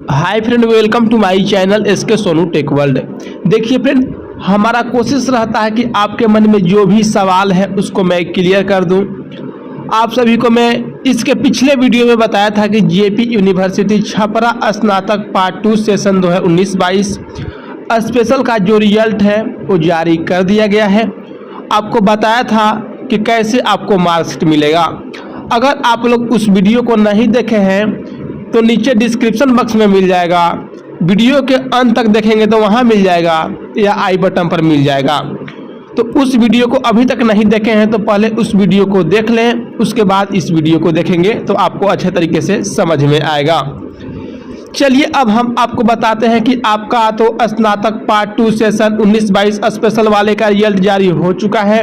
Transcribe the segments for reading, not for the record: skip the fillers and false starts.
Hi friend, welcome to my channel SK Sonu tech world. देखिए friend, हमारा कोशिश रहता है कि आपके मन में जो भी सवाल है उसको मैं क्लियर कर दूं। आप सभी को मैं इसके पिछले वीडियो में बताया था कि जेपी यूनिवर्सिटी छपरा स्नातक पार्ट 2 सेशन 2019-22 स्पेशल का जो रिजल्ट है वो जारी कर दिया गया है। आपको बताया था कि कैसे आपको मार्कशीट मिलेगा। अगर आप लोग उस वीडियो को नहीं देखे हैं तो नीचे डिस्क्रिप्शन बॉक्स में मिल जाएगा, वीडियो के अंत तक देखेंगे तो वहाँ मिल जाएगा या आई बटन पर मिल जाएगा। तो उस वीडियो को अभी तक नहीं देखे हैं तो पहले उस वीडियो को देख लें, उसके बाद इस वीडियो को देखेंगे तो आपको अच्छे तरीके से समझ में आएगा। चलिए अब हम आपको बताते हैं कि आपका तो स्नातक पार्ट 2 सेशन 19-22 स्पेशल वाले का रिजल्ट जारी हो चुका है।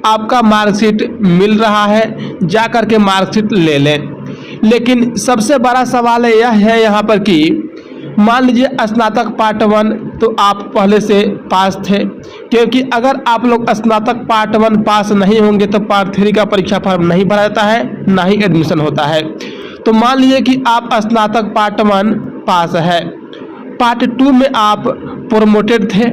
आपका मार्कशीट मिल रहा है, जा कर के मार्कशीट ले लें। लेकिन सबसे बड़ा सवाल यह है यहाँ पर कि मान लीजिए स्नातक पार्ट 1 तो आप पहले से पास थे, क्योंकि अगर आप लोग स्नातक पार्ट 1 पास नहीं होंगे तो पार्ट 3 का परीक्षा फॉर्म नहीं भरा जाता है, ना ही एडमिशन होता है। तो मान लीजिए कि आप स्नातक पार्ट 1 पास है, पार्ट 2 में आप प्रोमोटेड थे,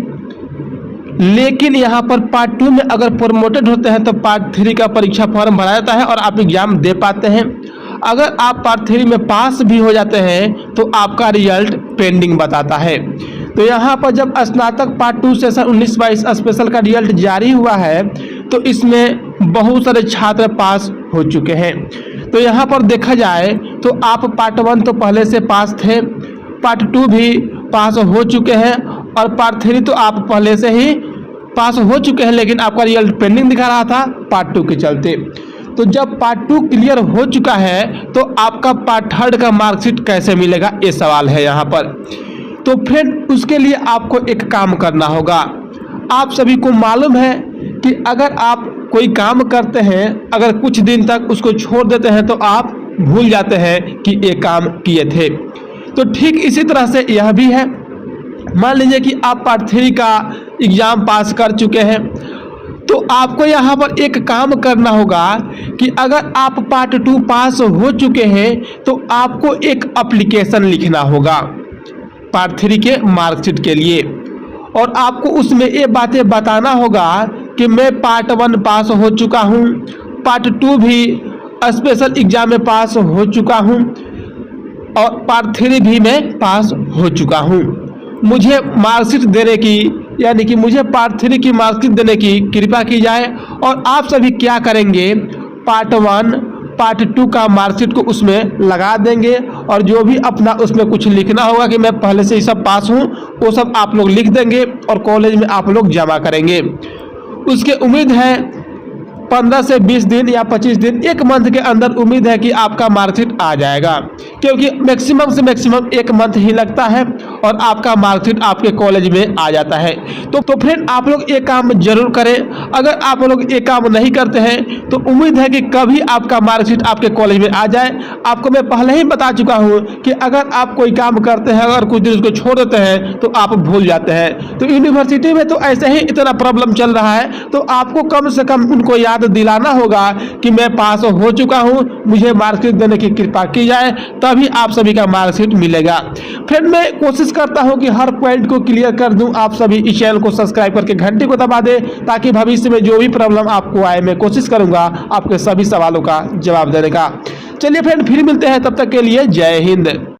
लेकिन यहाँ पर पार्ट 2 में अगर प्रोमोटेड होते हैं तो पार्ट 3 का परीक्षा फॉर्म भरा जाता है और आप एग्जाम दे पाते हैं। अगर आप पार्ट 3 में पास भी हो जाते हैं तो आपका रिजल्ट पेंडिंग बताता है। तो यहाँ पर जब स्नातक पार्ट 2 सेशन 19-22 स्पेशल का रिजल्ट जारी हुआ है तो इसमें बहुत सारे छात्र पास हो चुके हैं। तो यहाँ पर देखा जाए तो आप पार्ट 1 तो पहले से पास थे, पार्ट 2 भी पास हो चुके हैं और पार्ट 3 तो आप पहले से ही पास हो चुके हैं, लेकिन आपका रिजल्ट पेंडिंग दिखा रहा था पार्ट 2 के चलते। तो जब पार्ट 2 क्लियर हो चुका है तो आपका पार्ट 3 का मार्कशीट कैसे मिलेगा, ये सवाल है यहाँ पर। तो फ्रेंड उसके लिए आपको एक काम करना होगा। आप सभी को मालूम है कि अगर आप कोई काम करते हैं, अगर कुछ दिन तक उसको छोड़ देते हैं तो आप भूल जाते हैं कि ये काम किए थे। तो ठीक इसी तरह से यह भी है। मान लीजिए कि आप पार्ट 3 का एग्ज़ाम पास कर चुके हैं, तो आपको यहाँ पर एक काम करना होगा कि अगर आप पार्ट 2 पास हो चुके हैं तो आपको एक एप्लीकेशन लिखना होगा पार्ट 3 के मार्कशीट के लिए, और आपको उसमें ये बातें बताना होगा कि मैं पार्ट 1 पास हो चुका हूँ, पार्ट 2 भी स्पेशल एग्जाम में पास हो चुका हूँ और पार्ट 3 भी मैं पास हो चुका हूँ। मुझे मार्कशीट देने की, यानी कि मुझे पार्ट 3 की मार्कशीट देने की कृपा की जाए। और आप सभी क्या करेंगे, पार्ट 1 पार्ट 2 का मार्कशीट को उसमें लगा देंगे और जो भी अपना उसमें कुछ लिखना होगा कि मैं पहले से ही सब पास हूँ वो सब आप लोग लिख देंगे और कॉलेज में आप लोग जमा करेंगे। उसके उम्मीद है 15 से 20 दिन या 25 दिन, 1 मंथ के अंदर उम्मीद है कि आपका मार्कशीट आ जाएगा, क्योंकि मैक्सिमम से मैक्सिमम 1 मंथ ही लगता है और आपका मार्कशीट आपके कॉलेज में आ जाता है। तो फ्रेंड आप लोग ये काम जरूर करें। अगर आप लोग ये काम नहीं करते हैं तो उम्मीद है कि कभी आपका मार्कशीट आपके कॉलेज में आ जाए। आपको मैं पहले ही बता चुका हूँ कि अगर आप कोई काम करते हैं, अगर कुछ दिन उसको छोड़ देते हैं तो आप भूल जाते हैं। तो यूनिवर्सिटी में तो ऐसे ही इतना प्रॉब्लम चल रहा है, तो आपको कम से कम उनको याद दिलाना होगा कि मैं पास हो चुका हूं, मुझे मार्कशीट देने की कृपा की जाए, तभी आप सभी का मार्कशीट मिलेगा। फिर मैं कोशिश करता हूं कि हर पॉइंट को क्लियर कर दूं। आप सभी इस चैनल को सब्सक्राइब करके घंटी को दबा दें ताकि भविष्य में जो भी प्रॉब्लम आपको आए मैं कोशिश करूंगा आपके सभी सवालों का जवाब देने का। चलिए फ्रेंड, फिर मिलते हैं, तब तक के लिए जय हिंद।